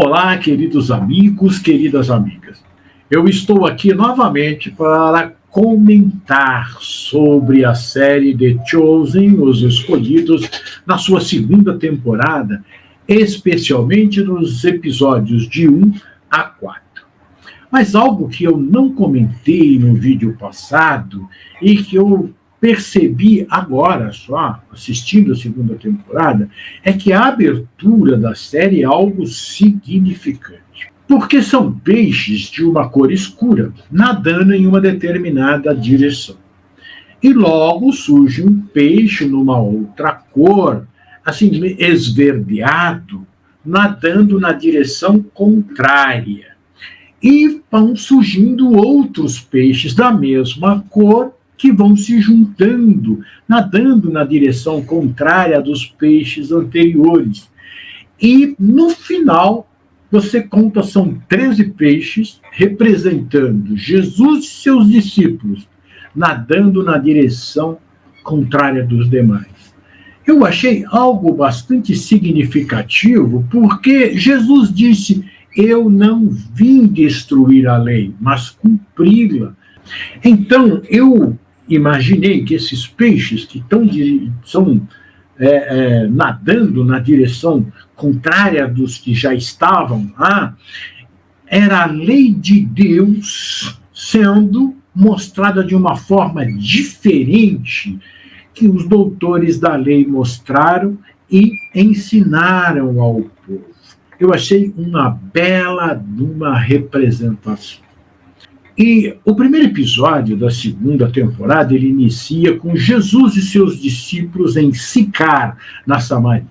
Olá, queridos amigos, queridas amigas. Eu estou aqui novamente para comentar sobre a série The Chosen, Os Escolhidos, na sua segunda temporada, especialmente nos episódios de 1 a 4. Mas algo que eu não comentei no vídeo passado e que eu percebi agora só, assistindo a segunda temporada, é que a abertura da série é algo significante. Porque são peixes de uma cor escura, nadando em uma determinada direção. E logo surge um peixe numa outra cor, assim, esverdeado, nadando na direção contrária. E vão surgindo outros peixes da mesma cor que vão se juntando, nadando na direção contrária dos peixes anteriores. E, no final, você conta, são 13 peixes representando Jesus e seus discípulos, nadando na direção contrária dos demais. Eu achei algo bastante significativo, porque Jesus disse: eu não vim destruir a lei, mas cumpri-la. Então, eu imaginei que esses peixes que estão nadando na direção contrária dos que já estavam lá, era a lei de Deus sendo mostrada de uma forma diferente que os doutores da lei mostraram e ensinaram ao povo. Eu achei uma bela representação. E o primeiro episódio da segunda temporada, ele inicia com Jesus e seus discípulos em Sicar, na Samaria.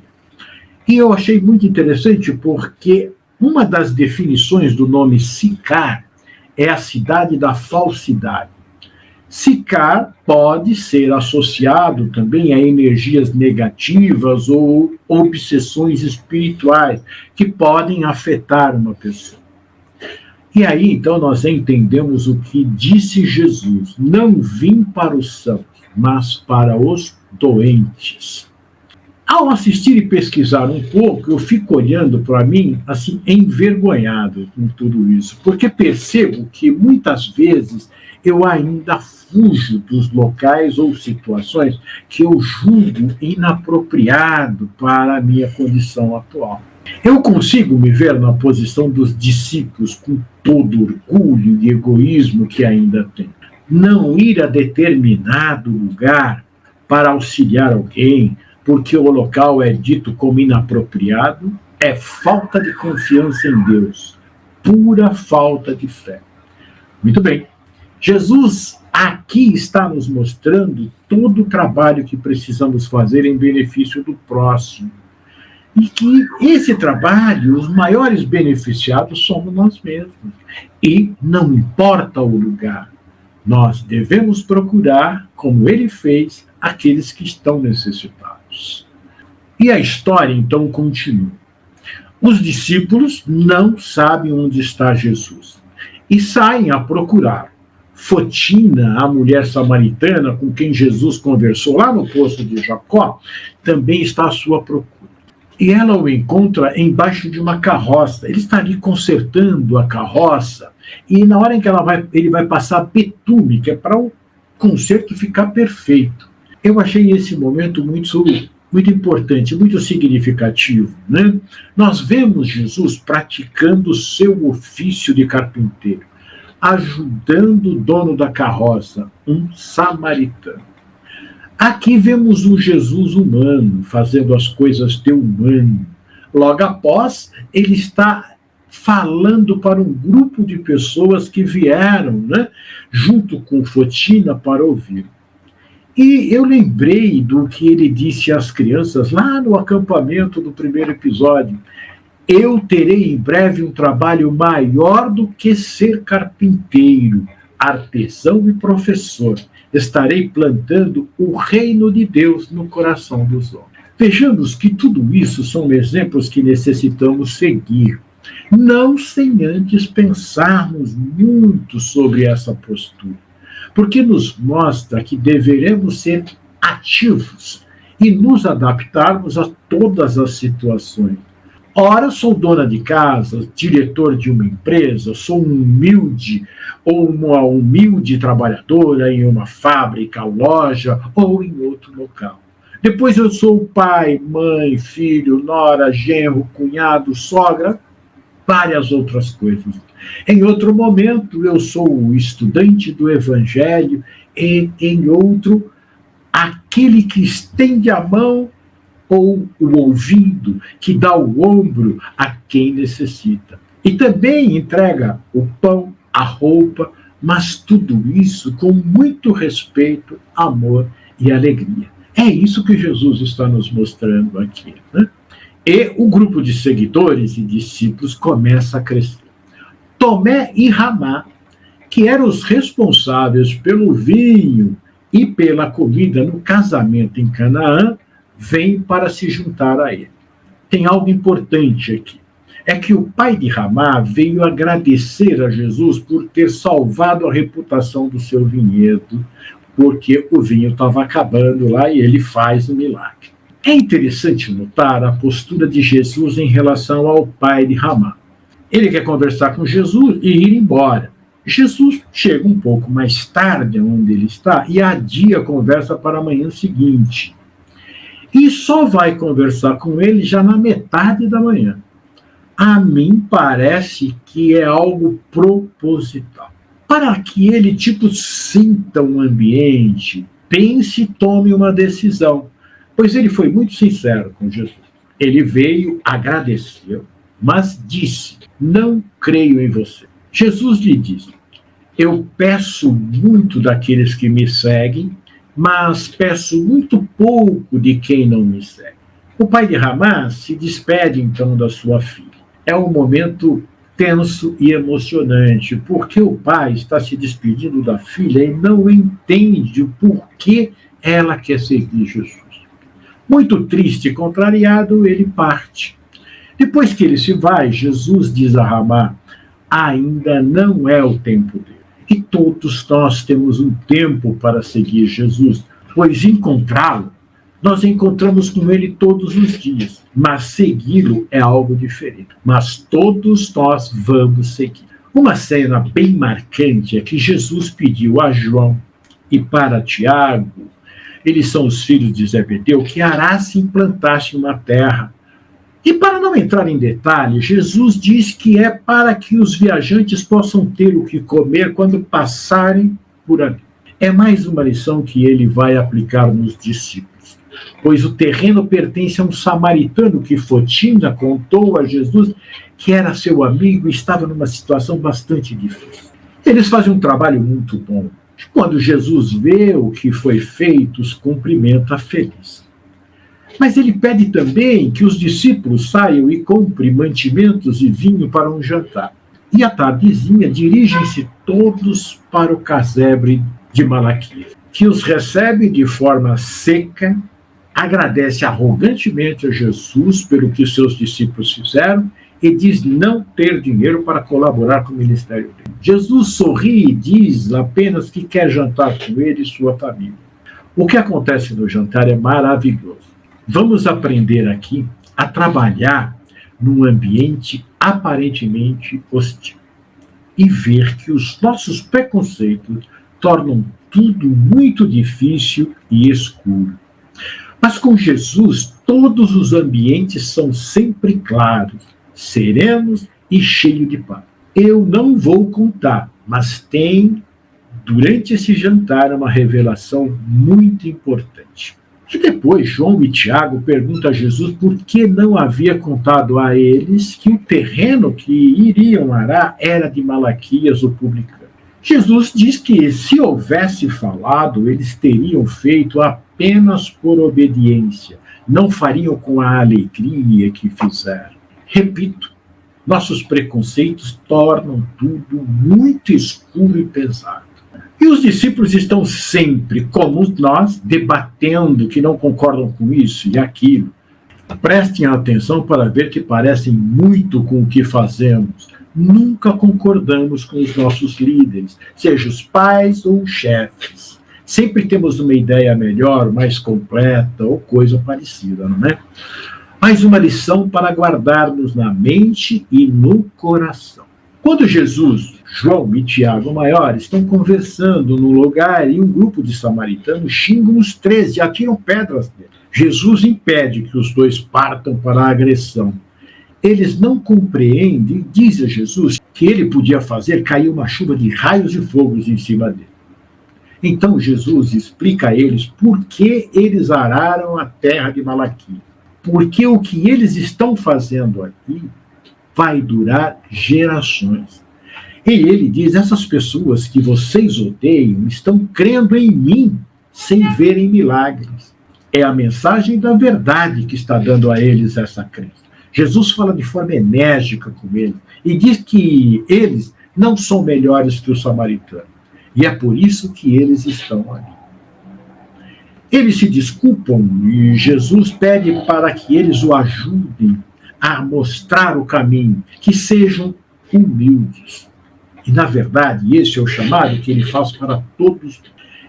E eu achei muito interessante porque uma das definições do nome Sicar é a cidade da falsidade. Sicar pode ser associado também a energias negativas ou obsessões espirituais que podem afetar uma pessoa. E aí, então, nós entendemos o que disse Jesus: não vim para os sãos, mas para os doentes. Ao assistir e pesquisar um pouco, eu fico olhando para mim, assim, envergonhado com tudo isso, porque percebo que muitas vezes eu ainda fujo dos locais ou situações que eu julgo inapropriado para a minha condição atual. Eu consigo me ver na posição dos discípulos com todo orgulho e egoísmo que ainda tenho. Não ir a determinado lugar para auxiliar alguém porque o local é dito como inapropriado é falta de confiança em Deus, pura falta de fé. Muito bem. Jesus aqui está nos mostrando todo o trabalho que precisamos fazer em benefício do próximo. E que esse trabalho, os maiores beneficiados somos nós mesmos. E não importa o lugar, nós devemos procurar, como ele fez, aqueles que estão necessitados. E a história, então, continua. Os discípulos não sabem onde está Jesus e saem a procurar. Fotina, a mulher samaritana com quem Jesus conversou lá no poço de Jacó, também está à sua procura. E ela o encontra embaixo de uma carroça. Ele está ali consertando a carroça, e na hora em que ele vai passar betume, que é para o conserto ficar perfeito. Eu achei esse momento muito importante, muito significativo, né? Nós vemos Jesus praticando o seu ofício de carpinteiro, ajudando o dono da carroça, um samaritano. Aqui vemos um Jesus humano, fazendo as coisas de humano. Logo após, ele está falando para um grupo de pessoas que vieram, né, junto com Fotina para ouvir. E eu lembrei do que ele disse às crianças lá no acampamento do primeiro episódio: eu terei em breve um trabalho maior do que ser carpinteiro, artesão e professor. Estarei plantando o reino de Deus no coração dos homens. Vejamos que tudo isso são exemplos que necessitamos seguir, não sem antes pensarmos muito sobre essa postura, porque nos mostra que deveremos ser ativos e nos adaptarmos a todas as situações. Ora, sou dona de casa, diretor de uma empresa, sou um humilde ou uma humilde trabalhadora em uma fábrica, loja ou em outro local. Depois eu sou pai, mãe, filho, nora, genro, cunhado, sogra, várias outras coisas. Em outro momento, eu sou o estudante do Evangelho e, em outro, aquele que estende a mão ou o ouvido, que dá o ombro a quem necessita. E também entrega o pão, a roupa, mas tudo isso com muito respeito, amor e alegria. É isso que Jesus está nos mostrando aqui, né? E o grupo de seguidores e discípulos começa a crescer. Tomé e Ramá, que eram os responsáveis pelo vinho e pela comida no casamento em Canaã, vêm para se juntar a ele. Tem algo importante aqui. É que o pai de Ramá veio agradecer a Jesus por ter salvado a reputação do seu vinhedo, porque o vinho estava acabando lá e ele faz o milagre. É interessante notar a postura de Jesus em relação ao pai de Ramá. Ele quer conversar com Jesus e ir embora. Jesus chega um pouco mais tarde onde ele está e adia a conversa para a manhã seguinte. E só vai conversar com ele já na metade da manhã. A mim parece que é algo proposital. Para que ele, sinta um ambiente, pense e tome uma decisão. Pois ele foi muito sincero com Jesus. Ele veio, agradeceu, mas disse: não creio em você. Jesus lhe disse: eu peço muito daqueles que me seguem, mas peço muito pouco de quem não me segue. O pai de Ramá se despede então da sua filha. É um momento tenso e emocionante, porque o pai está se despedindo da filha e não entende o porquê ela quer seguir Jesus. Muito triste e contrariado, ele parte. Depois que ele se vai, Jesus diz a Ramá: ainda não é o tempo dele. E todos nós temos um tempo para seguir Jesus, pois encontrá-lo, nós encontramos com ele todos os dias, mas segui-lo é algo diferente. Mas todos nós vamos seguir. Uma cena bem marcante é que Jesus pediu a João e para Tiago, eles são os filhos de Zebedeu, que arassem e plantassem uma terra. E para não entrar em detalhes, Jesus diz que é para que os viajantes possam ter o que comer quando passarem por ali. É mais uma lição que ele vai aplicar nos discípulos, pois o terreno pertence a um samaritano que Fotina contou a Jesus que era seu amigo e estava numa situação bastante difícil. Eles fazem um trabalho muito bom. Quando Jesus vê o que foi feito, os cumprimenta feliz. Mas ele pede também que os discípulos saiam e comprem mantimentos e vinho para um jantar. E à tardezinha dirigem-se todos para o casebre de Malaquias, que os recebe de forma seca, agradece arrogantemente a Jesus pelo que seus discípulos fizeram e diz não ter dinheiro para colaborar com o ministério dele. Jesus sorri e diz apenas que quer jantar com ele e sua família. O que acontece no jantar é maravilhoso. Vamos aprender aqui a trabalhar num ambiente aparentemente hostil e ver que os nossos preconceitos tornam tudo muito difícil e escuro. Mas com Jesus, todos os ambientes são sempre claros, serenos e cheios de paz. Eu não vou contar, mas tem, durante esse jantar, uma revelação muito importante. E depois, João e Tiago perguntam a Jesus por que não havia contado a eles que o terreno que iriam arar era de Malaquias, o publicano. Jesus diz que se houvesse falado, eles teriam feito apenas por obediência, não fariam com a alegria que fizeram. Repito, nossos preconceitos tornam tudo muito escuro e pesado. E os discípulos estão sempre, como nós, debatendo que não concordam com isso e aquilo. Prestem atenção para ver que parecem muito com o que fazemos. Nunca concordamos com os nossos líderes, seja os pais ou os chefes. Sempre temos uma ideia melhor, mais completa ou coisa parecida, não é? mais uma lição para guardarmos na mente e no coração. Quando Jesus, João e Tiago Maior estão conversando num lugar e um grupo de samaritanos xingam os 13 e atiram pedras nele. Jesus impede que os dois partam para a agressão. Eles não compreendem e dizem a Jesus que ele podia fazer cair uma chuva de raios e fogos em cima dele. Então Jesus explica a eles por que eles araram a terra de Malaquias. Porque o que eles estão fazendo aqui vai durar gerações. E ele diz, essas pessoas que vocês odeiam estão crendo em mim sem verem milagres. É a mensagem da verdade que está dando a eles essa crença. Jesus fala de forma enérgica com eles e diz que eles não são melhores que os samaritanos. E é por isso que eles estão ali. Eles se desculpam e Jesus pede para que eles o ajudem a mostrar o caminho, que sejam humildes. E, na verdade, esse é o chamado que ele faz para todos.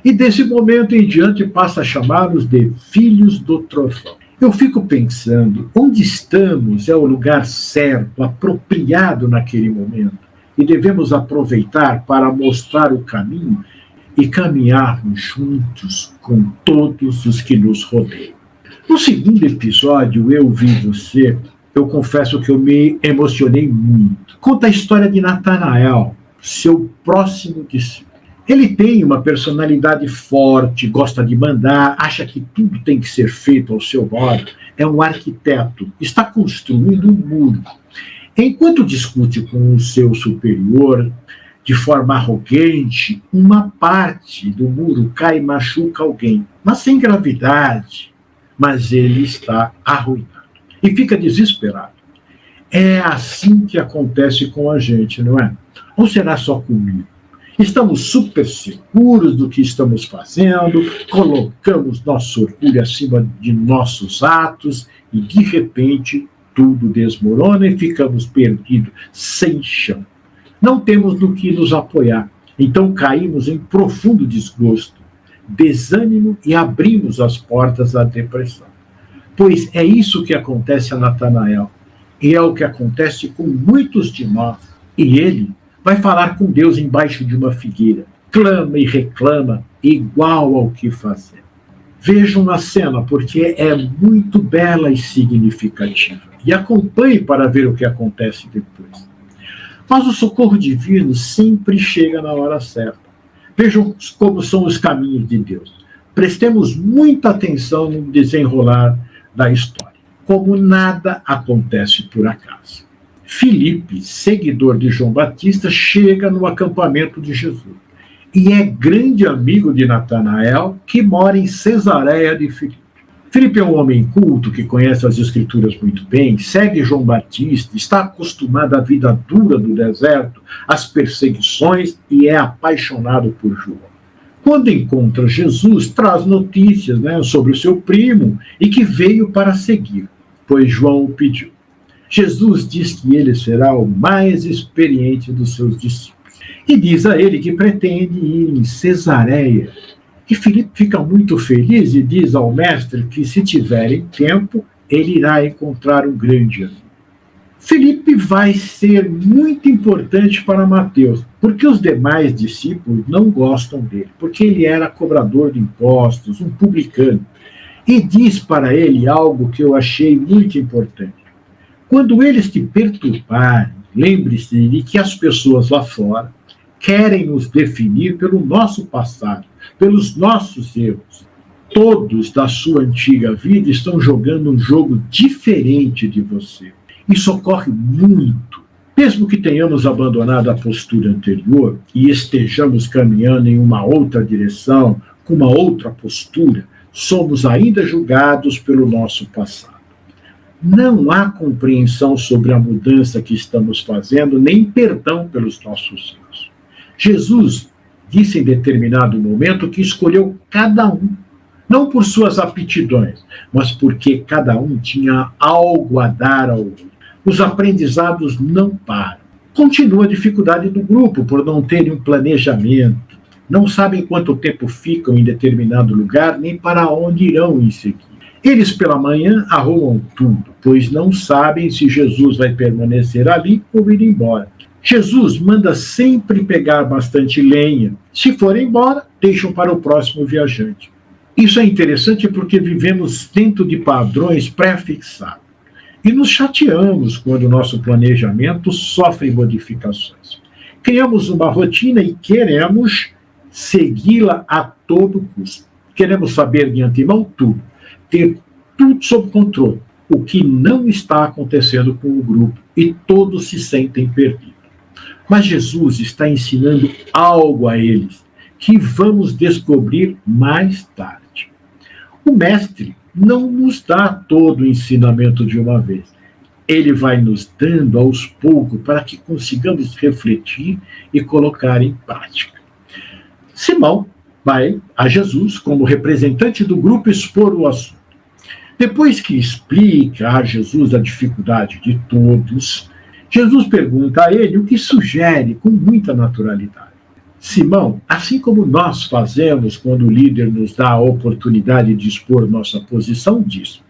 E desse momento em diante passa a chamá-los de filhos do trovão. Eu fico pensando, onde estamos é o lugar certo, apropriado naquele momento. E devemos aproveitar para mostrar o caminho e caminharmos juntos com todos os que nos rodeiam. No segundo episódio, Eu Vi Você, eu confesso que eu me emocionei muito. Conta a história de Natanael, seu próximo discípulo. Ele tem uma personalidade forte, gosta de mandar, acha que tudo tem que ser feito ao seu modo, é um arquiteto, está construindo um muro. Enquanto discute com o seu superior, de forma arrogante, uma parte do muro cai e machuca alguém, mas sem gravidade. Mas ele está arruinado e fica desesperado. É assim que acontece com a gente, não é? Ou será só comigo? Estamos super seguros do que estamos fazendo, colocamos nosso orgulho acima de nossos atos e, de repente, tudo desmorona e ficamos perdidos, sem chão. Não temos no que nos apoiar, então caímos em profundo desgosto, desânimo e abrimos as portas à depressão. Pois é isso que acontece a Natanael, e é o que acontece com muitos de nós. E ele vai falar com Deus embaixo de uma figueira, clama e reclama, igual ao que fazer. Vejam a cena, porque é muito bela e significativa. E acompanhe para ver o que acontece depois. Mas o socorro divino sempre chega na hora certa. Vejam como são os caminhos de Deus. Prestemos muita atenção no desenrolar da história. Como nada acontece por acaso. Filipe, seguidor de João Batista, chega no acampamento de Jesus. E é grande amigo de Natanael, que mora em Cesareia de Filipe. Filipe é um homem culto, que conhece as Escrituras muito bem, segue João Batista, está acostumado à vida dura do deserto, às perseguições e é apaixonado por João. Quando encontra Jesus, traz notícias, sobre o seu primo e que veio para seguir, pois João o pediu. Jesus diz que ele será o mais experiente dos seus discípulos e diz a ele que pretende ir em Cesareia. E Filipe fica muito feliz e diz ao mestre que, se tiverem tempo, ele irá encontrar um grande amigo. Filipe vai ser muito importante para Mateus, porque os demais discípulos não gostam dele, porque ele era cobrador de impostos, um publicano. E diz para ele algo que eu achei muito importante. Quando eles te perturbarem, lembre-se de que as pessoas lá fora querem nos definir pelo nosso passado, pelos nossos erros. Todos da sua antiga vida estão jogando um jogo diferente de você. Isso ocorre muito. Mesmo que tenhamos abandonado a postura anterior e estejamos caminhando em uma outra direção, com uma outra postura, somos ainda julgados pelo nosso passado. Não há compreensão sobre a mudança que estamos fazendo, nem perdão pelos nossos erros. Jesus disse em determinado momento que escolheu cada um, não por suas aptidões, mas porque cada um tinha algo a dar ao outro. Os aprendizados não param. Continua a dificuldade do grupo por não terem um planejamento, não sabem quanto tempo ficam em determinado lugar, nem para onde irão em seguida. Eles pela manhã arrumam tudo, pois não sabem se Jesus vai permanecer ali ou ir embora. Jesus manda sempre pegar bastante lenha. Se for embora, deixam para o próximo viajante. Isso é interessante porque vivemos dentro de padrões pré-fixados. E nos chateamos quando o nosso planejamento sofre modificações. Criamos uma rotina e queremos segui-la a todo custo. Queremos saber de antemão tudo, ter tudo sob controle, o que não está acontecendo com o grupo, e todos se sentem perdidos. Mas Jesus está ensinando algo a eles, que vamos descobrir mais tarde. O mestre não nos dá todo o ensinamento de uma vez. Ele vai nos dando aos poucos para que consigamos refletir e colocar em prática. Simão vai a Jesus como representante do grupo expor o assunto. Depois que explica a Jesus a dificuldade de todos, Jesus pergunta a ele o que sugere com muita naturalidade. Simão, assim como nós fazemos quando o líder nos dá a oportunidade de expor nossa posição, diz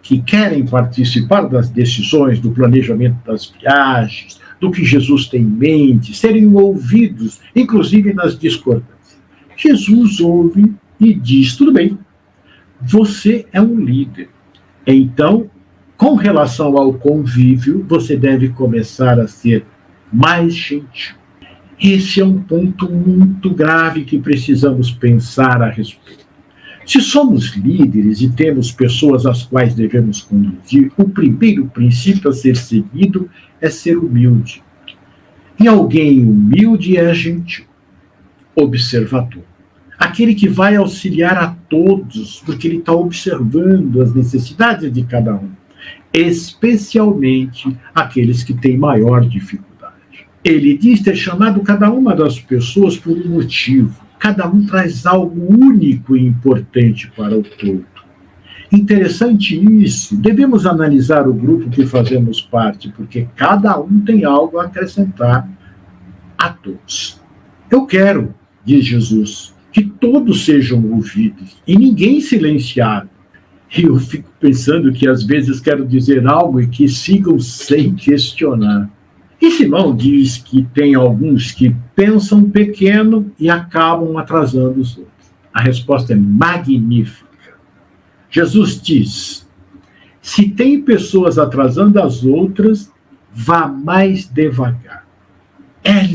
que querem participar das decisões, do planejamento das viagens, do que Jesus tem em mente, serem ouvidos, inclusive nas discordâncias. Jesus ouve e diz, tudo bem, você é um líder. Então, com relação ao convívio, você deve começar a ser mais gentil. Esse é um ponto muito grave que precisamos pensar a respeito. Se somos líderes e temos pessoas às quais devemos conduzir, o primeiro princípio a ser seguido é ser humilde. E alguém humilde é gentil, observador. Aquele que vai auxiliar a todos, porque ele está observando as necessidades de cada um, especialmente aqueles que têm maior dificuldade. Ele diz ter chamado cada uma das pessoas por um motivo. Cada um traz algo único e importante para o todo. Interessante isso. Devemos analisar o grupo que fazemos parte, porque cada um tem algo a acrescentar a todos. Eu quero, diz Jesus, que todos sejam ouvidos e ninguém silenciado. E eu fico pensando que às vezes quero dizer algo e que sigam sem questionar. E Simão diz que tem alguns que pensam pequeno e acabam atrasando os outros. A resposta é magnífica. Jesus diz, se tem pessoas atrasando as outras, vá mais devagar.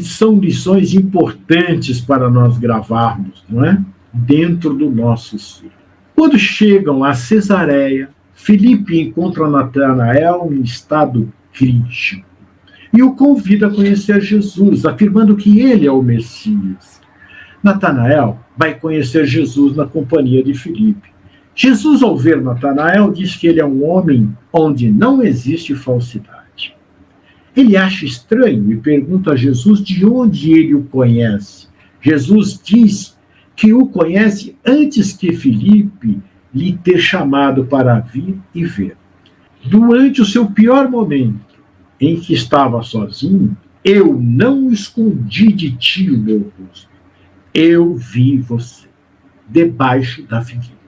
São lições importantes para nós gravarmos, não é? Dentro do nosso ser. Quando chegam a Cesareia, Filipe encontra Natanael em estado crítico e o convida a conhecer Jesus, afirmando que ele é o Messias. Natanael vai conhecer Jesus na companhia de Filipe. Jesus, ao ver Natanael, diz que ele é um homem onde não existe falsidade. Ele acha estranho e pergunta a Jesus de onde ele o conhece. Jesus diz que o conhece antes que Filipe lhe ter chamado para vir e ver. Durante o seu pior momento, em que estava sozinho, eu não escondi de ti o meu rosto. Eu vi você, debaixo da figueira.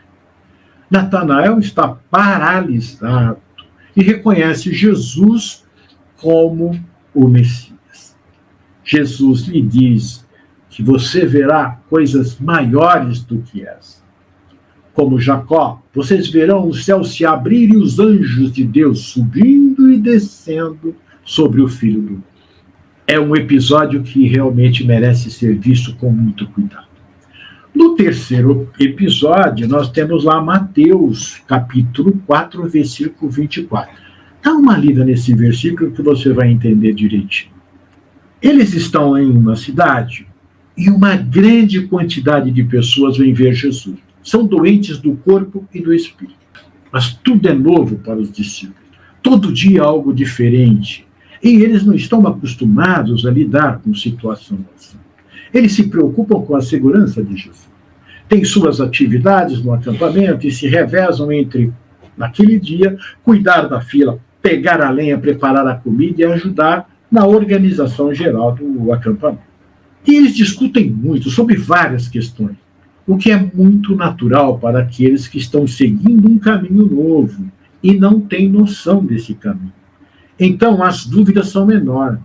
Natanael está paralisado e reconhece Jesus como o Messias. Jesus lhe diz que você verá coisas maiores do que essa. Como Jacó, vocês verão o céu se abrir e os anjos de Deus subindo e descendo sobre o Filho do Homem. É um episódio que realmente merece ser visto com muito cuidado. No terceiro episódio, nós temos lá Mateus, capítulo 4, versículo 24. Dá uma lida nesse versículo que você vai entender direitinho. Eles estão em uma cidade e uma grande quantidade de pessoas vem ver Jesus. São doentes do corpo e do espírito. Mas tudo é novo para os discípulos. Todo dia algo diferente. E eles não estão acostumados a lidar com situações assim. Eles se preocupam com a segurança de Jesus. Têm suas atividades no acampamento e se revezam entre, naquele dia, cuidar da fila, pegar a lenha, preparar a comida e ajudar na organização geral do acampamento. E eles discutem muito sobre várias questões. o que é muito natural para aqueles que estão seguindo um caminho novo e não têm noção desse caminho. Então, as dúvidas são enormes.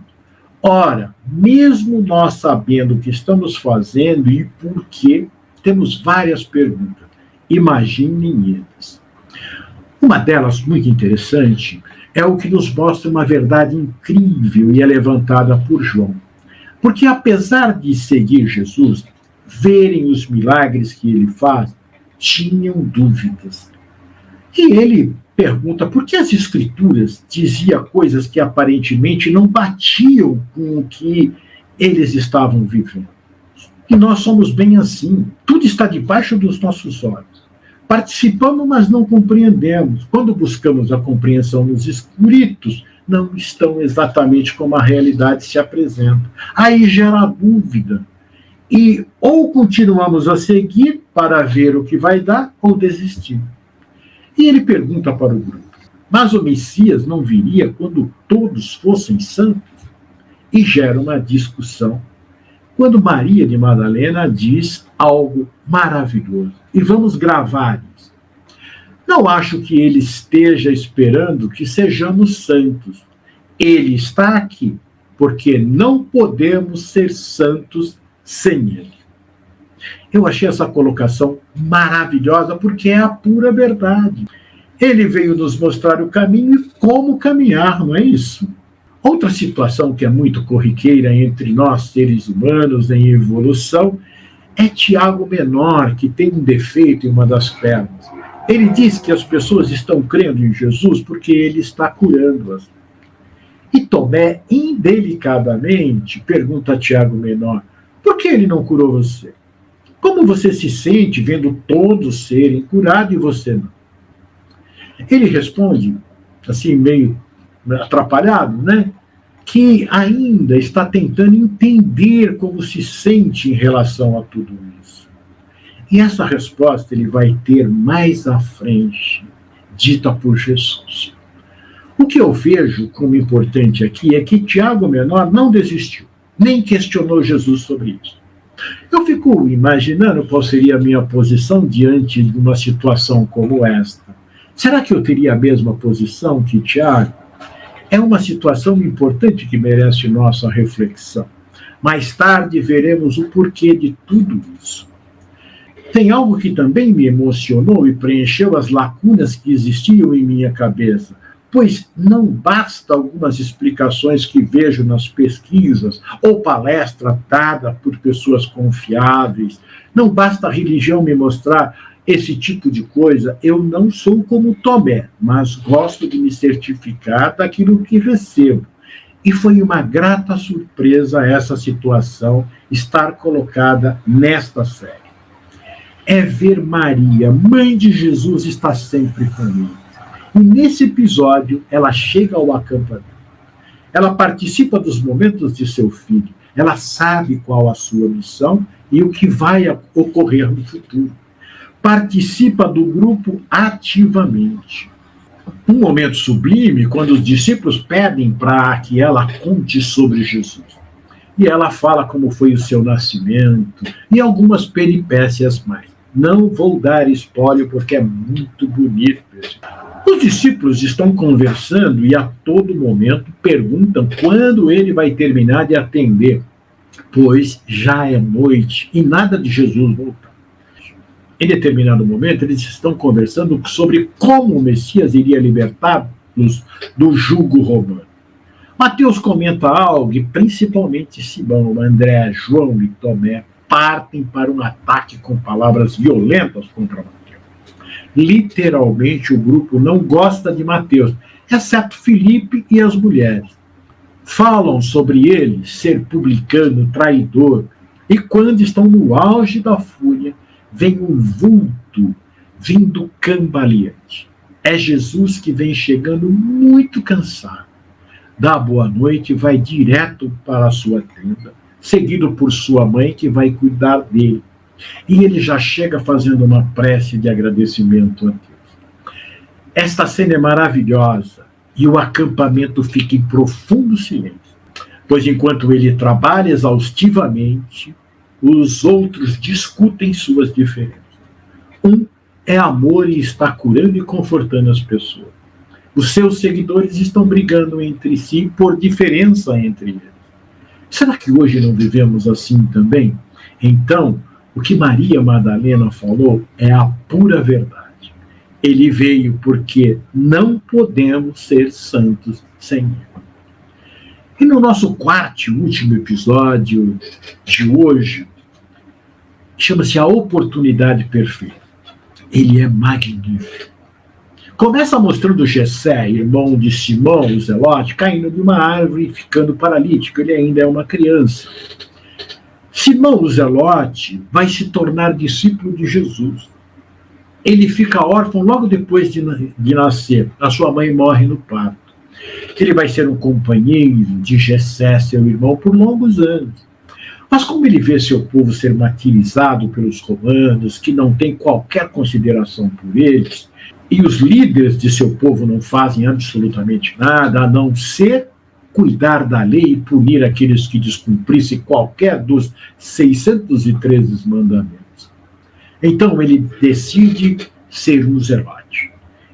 Ora, mesmo nós sabendo o que estamos fazendo e por quê, temos várias perguntas. Imaginem eles. Uma delas, muito interessante, é o que nos mostra uma verdade incrível e é levantada por João. Porque apesar de seguir Jesus, verem os milagres que ele faz, tinham dúvidas. E ele pergunta por que as Escrituras diziam coisas que aparentemente não batiam com o que eles estavam vivendo. E nós somos bem assim. Tudo está debaixo dos nossos olhos. Participamos, mas não compreendemos. Quando buscamos a compreensão nos escritos, não estão exatamente como a realidade se apresenta. Aí gera dúvida. E ou continuamos a seguir para ver o que vai dar, ou desistir. E ele pergunta para o grupo, mas o Messias não viria quando todos fossem santos? E gera uma discussão. Quando Maria de Madalena diz algo maravilhoso. E vamos gravar isso. Não acho que ele esteja esperando que sejamos santos. Ele está aqui porque não podemos ser santos sem ele. Eu achei essa colocação maravilhosa porque é a pura verdade. Ele veio nos mostrar o caminho e como caminhar, não é isso? Outra situação que é muito corriqueira entre nós, seres humanos, em evolução, é Tiago Menor, que tem um defeito em uma das pernas. Ele diz que as pessoas estão crendo em Jesus porque ele está curando-as. E Tomé, indelicadamente, pergunta a Tiago Menor, por que ele não curou você? Como você se sente vendo todos serem curados e você não? Ele responde, assim, meio atrapalhado, né? Que ainda está tentando entender como se sente em relação a tudo isso. E essa resposta ele vai ter mais à frente, dita por Jesus. O que eu vejo como importante aqui é que Tiago Menor não desistiu, nem questionou Jesus sobre isso. Eu fico imaginando qual seria a minha posição diante de uma situação como esta. Será que eu teria a mesma posição que Tiago? É uma situação importante que merece nossa reflexão. Mais tarde veremos o porquê de tudo isso. Tem algo que também me emocionou e preencheu as lacunas que existiam em minha cabeça, pois não basta algumas explicações que vejo nas pesquisas ou palestra dada por pessoas confiáveis, não basta a religião me mostrar esse tipo de coisa. Eu não sou como Tomé, mas gosto de me certificar daquilo que recebo. E foi uma grata surpresa essa situação estar colocada nesta série. É ver Maria, mãe de Jesus, estar sempre comigo. E nesse episódio, ela chega ao acampamento. Ela participa dos momentos de seu filho. Ela sabe qual a sua missão e o que vai ocorrer no futuro. Participa do grupo ativamente. Um momento sublime quando os discípulos pedem para que ela conte sobre Jesus. E ela fala como foi o seu nascimento e algumas peripécias mais. Não vou dar spoiler porque é muito bonito. Os discípulos estão conversando e a todo momento perguntam quando ele vai terminar de atender, pois já é noite e nada de Jesus voltar. Em determinado momento, eles estão conversando sobre como o Messias iria libertar-nos do jugo romano. Mateus comenta algo e principalmente Simão, André, João e Tomé partem para um ataque com palavras violentas contra Mateus. Literalmente, o grupo não gosta de Mateus, exceto Filipe e as mulheres. Falam sobre ele ser publicano, traidor, e quando estão no auge da fúria, vem um vulto vindo cambaleante. É Jesus que vem chegando muito cansado. Dá boa noite e vai direto para a sua tenda, seguido por sua mãe, que vai cuidar dele. E ele já chega fazendo uma prece de agradecimento a Deus. Esta cena é maravilhosa e o acampamento fica em profundo silêncio, pois enquanto ele trabalha exaustivamente, os outros discutem suas diferenças. Um é amor e está curando e confortando as pessoas. Os seus seguidores estão brigando entre si por diferença entre eles. Será que hoje não vivemos assim também? Então, o que Maria Madalena falou é a pura verdade. Ele veio porque não podemos ser santos sem ele. E no nosso quarto e último episódio de hoje, chama-se A Oportunidade Perfeita. Ele é magnífico. Começa mostrando Jessé, irmão de Simão, o Zelote, caindo de uma árvore e ficando paralítico. Ele ainda é uma criança. Simão, o Zelote, vai se tornar discípulo de Jesus. Ele fica órfão logo depois de nascer. A sua mãe morre no parto. Ele vai ser um companheiro de Jessé, seu irmão, por longos anos. Mas como ele vê seu povo ser martirizado pelos romanos, que não tem qualquer consideração por eles, e os líderes de seu povo não fazem absolutamente nada, a não ser cuidar da lei e punir aqueles que descumprissem qualquer dos 613 mandamentos. Então ele decide ser um zelote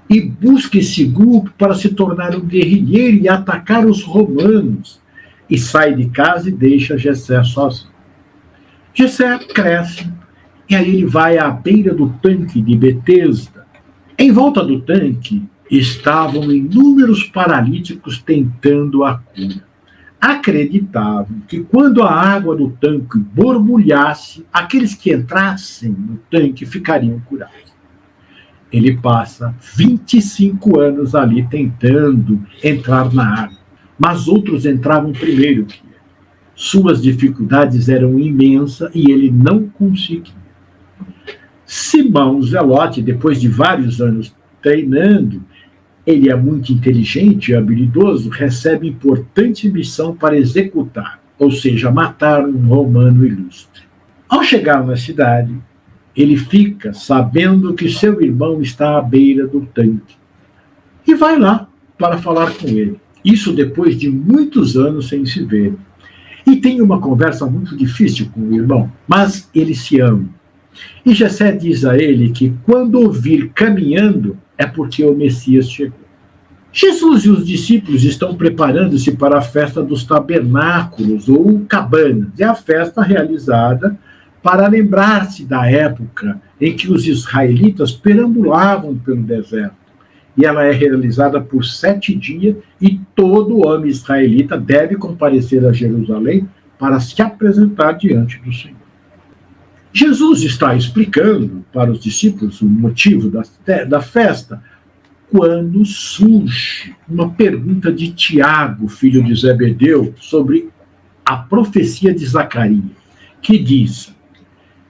e busca esse grupo para se tornar um guerrilheiro e atacar os romanos, e sai de casa e deixa Jessé sozinho. Jessé cresce e aí ele vai à beira do tanque de Betesda. Em volta do tanque estavam inúmeros paralíticos tentando a cura. Acreditavam que quando a água do tanque borbulhasse, aqueles que entrassem no tanque ficariam curados. Ele passa 25 anos ali tentando entrar na água, mas outros entravam primeiro que ele. Suas dificuldades eram imensas e ele não conseguia. Simão Zelote, depois de vários anos treinando, ele é muito inteligente e habilidoso, recebe importante missão para executar, ou seja, matar um romano ilustre. Ao chegar na cidade, ele fica sabendo que seu irmão está à beira do tanque e vai lá para falar com ele. Isso depois de muitos anos sem se ver. E tem uma conversa muito difícil com o irmão, mas eles se amam. E Jessé diz a ele que quando o vir caminhando é porque o Messias chegou. Jesus e os discípulos estão preparando-se para a festa dos tabernáculos, ou cabanas. É a festa realizada para lembrar-se da época em que os israelitas perambulavam pelo deserto. E ela é realizada por 7 dias e todo homem israelita deve comparecer a Jerusalém para se apresentar diante do Senhor. Jesus está explicando para os discípulos o motivo da festa quando surge uma pergunta de Tiago, filho de Zebedeu, sobre a profecia de Zacarias, que diz: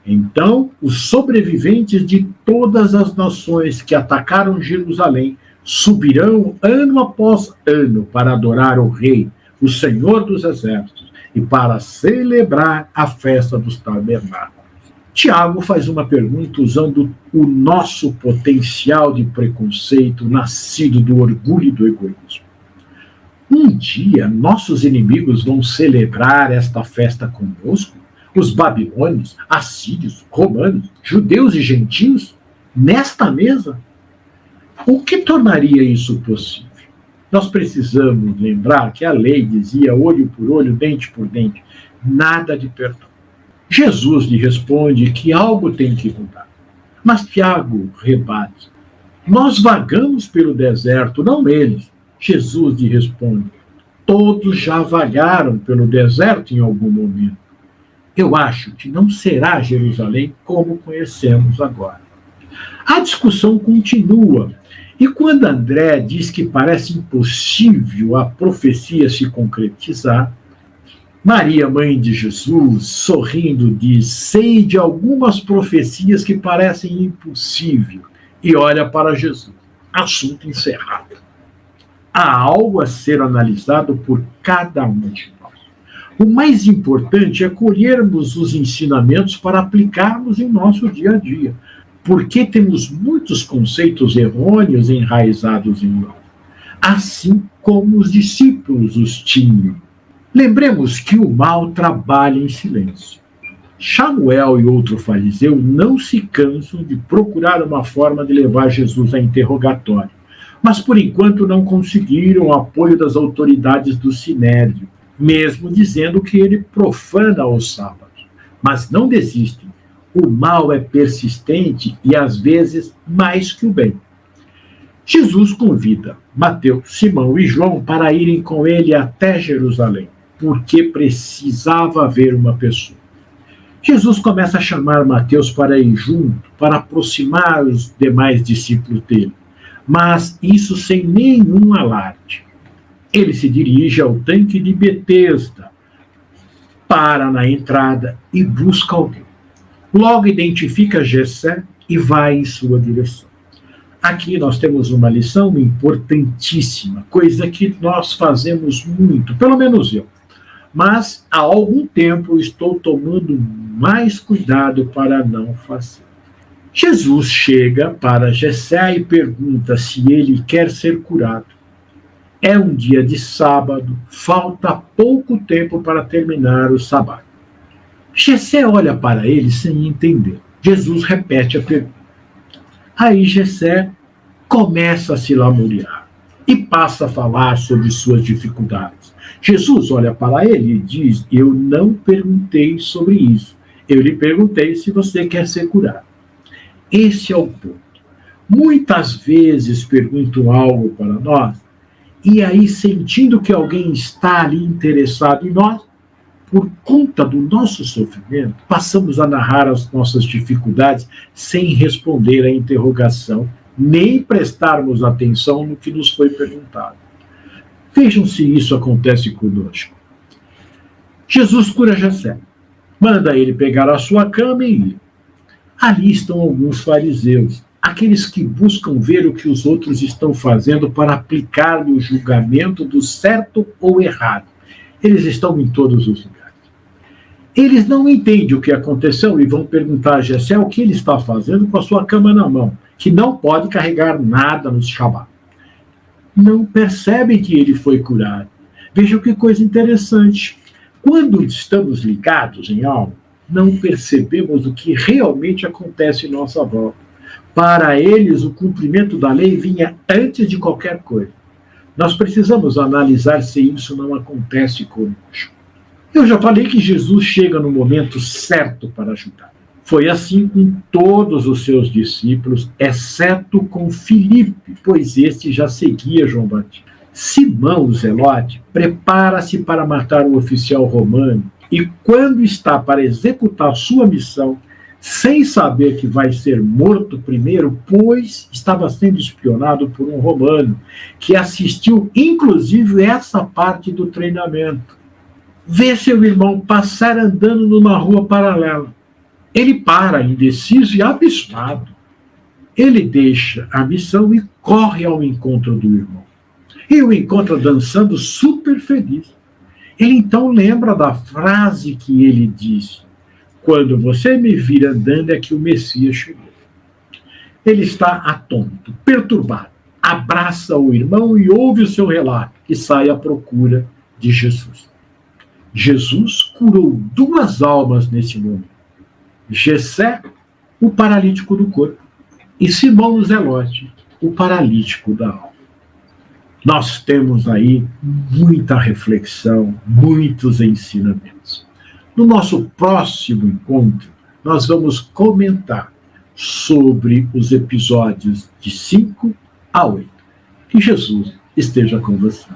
então, os sobreviventes de todas as nações que atacaram Jerusalém subirão ano após ano para adorar o Rei, o Senhor dos Exércitos, e para celebrar a festa dos tabernáculos. Tiago faz uma pergunta usando o nosso potencial de preconceito nascido do orgulho e do egoísmo. Um dia, nossos inimigos vão celebrar esta festa conosco? Os babilônios, assírios, romanos, judeus e gentios, nesta mesa? O que tornaria isso possível? Nós precisamos lembrar que a lei dizia olho por olho, dente por dente, nada de perdão. Jesus lhe responde que algo tem que mudar. Mas Tiago rebate: nós vagamos pelo deserto, não eles. Jesus lhe responde: todos já vagaram pelo deserto em algum momento. Eu acho que não será Jerusalém como conhecemos agora. A discussão continua. E quando André diz que parece impossível a profecia se concretizar, Maria, mãe de Jesus, sorrindo, diz: sei de algumas profecias que parecem impossíveis, e olha para Jesus. Assunto encerrado. Há algo a ser analisado por cada um de nós. O mais importante é colhermos os ensinamentos para aplicarmos em nosso dia a dia, porque temos muitos conceitos errôneos enraizados em nós, assim como os discípulos os tinham. Lembremos que o mal trabalha em silêncio. Samuel e outro fariseu não se cansam de procurar uma forma de levar Jesus a interrogatório, mas por enquanto não conseguiram o apoio das autoridades do Sinédrio, mesmo dizendo que ele profana os sábados. Mas não desistem. O mal é persistente e às vezes mais que o bem. Jesus convida Mateus, Simão e João para irem com ele até Jerusalém, porque precisava ver uma pessoa. Jesus começa a chamar Mateus para ir junto, para aproximar os demais discípulos dele, mas isso sem nenhum alarde. Ele se dirige ao tanque de Betesda, para na entrada e busca alguém. Logo identifica Jessé e vai em sua direção. Aqui nós temos uma lição importantíssima, coisa que nós fazemos muito, pelo menos eu. Mas há algum tempo estou tomando mais cuidado para não fazer. Jesus chega para Jessé e pergunta se ele quer ser curado. É um dia de sábado, falta pouco tempo para terminar o sábado. Jessé olha para ele sem entender. Jesus repete a pergunta. Aí Jessé começa a se lamuriar e passa a falar sobre suas dificuldades. Jesus olha para ele e diz: eu não perguntei sobre isso. Eu lhe perguntei se você quer ser curado. Esse é o ponto. Muitas vezes perguntam algo para nós e aí, sentindo que alguém está ali interessado em nós, por conta do nosso sofrimento, passamos a narrar as nossas dificuldades sem responder à interrogação, nem prestarmos atenção no que nos foi perguntado. Vejam se isso acontece conosco. Jesus cura Jessé, manda ele pegar a sua cama e ir. Ali estão alguns fariseus, aqueles que buscam ver o que os outros estão fazendo para aplicar o julgamento do certo ou errado. Eles estão em todos os lugares. Eles não entendem o que aconteceu e vão perguntar a Jessé o que ele está fazendo com a sua cama na mão, que não pode carregar nada no Shabat. Não percebem que ele foi curado. Vejam que coisa interessante. Quando estamos ligados em algo, não percebemos o que realmente acontece em nossa volta. Para eles, o cumprimento da lei vinha antes de qualquer coisa. Nós precisamos analisar se isso não acontece conosco. Eu já falei que Jesus chega no momento certo para ajudar. Foi assim com todos os seus discípulos, exceto com Filipe, pois este já seguia João Batista. Simão, o Zelote, prepara-se para matar o oficial romano e, quando está para executar sua missão, sem saber que vai ser morto primeiro, pois estava sendo espionado por um romano, que assistiu, inclusive, essa parte do treinamento. Vê seu irmão passar andando numa rua paralela. Ele para, indeciso e abismado. Ele deixa a missão e corre ao encontro do irmão. E o encontra dançando super feliz. Ele então lembra da frase que ele disse: quando você me vir andando é que o Messias chegou. Ele está atônito, perturbado, abraça o irmão e ouve o seu relato e sai à procura de Jesus. Jesus curou 2 almas nesse momento. Jessé, o paralítico do corpo, e Simão o Zelote, o paralítico da alma. Nós temos aí muita reflexão, muitos ensinamentos. No nosso próximo encontro, nós vamos comentar sobre os episódios de 5 a 8. Que Jesus esteja com você.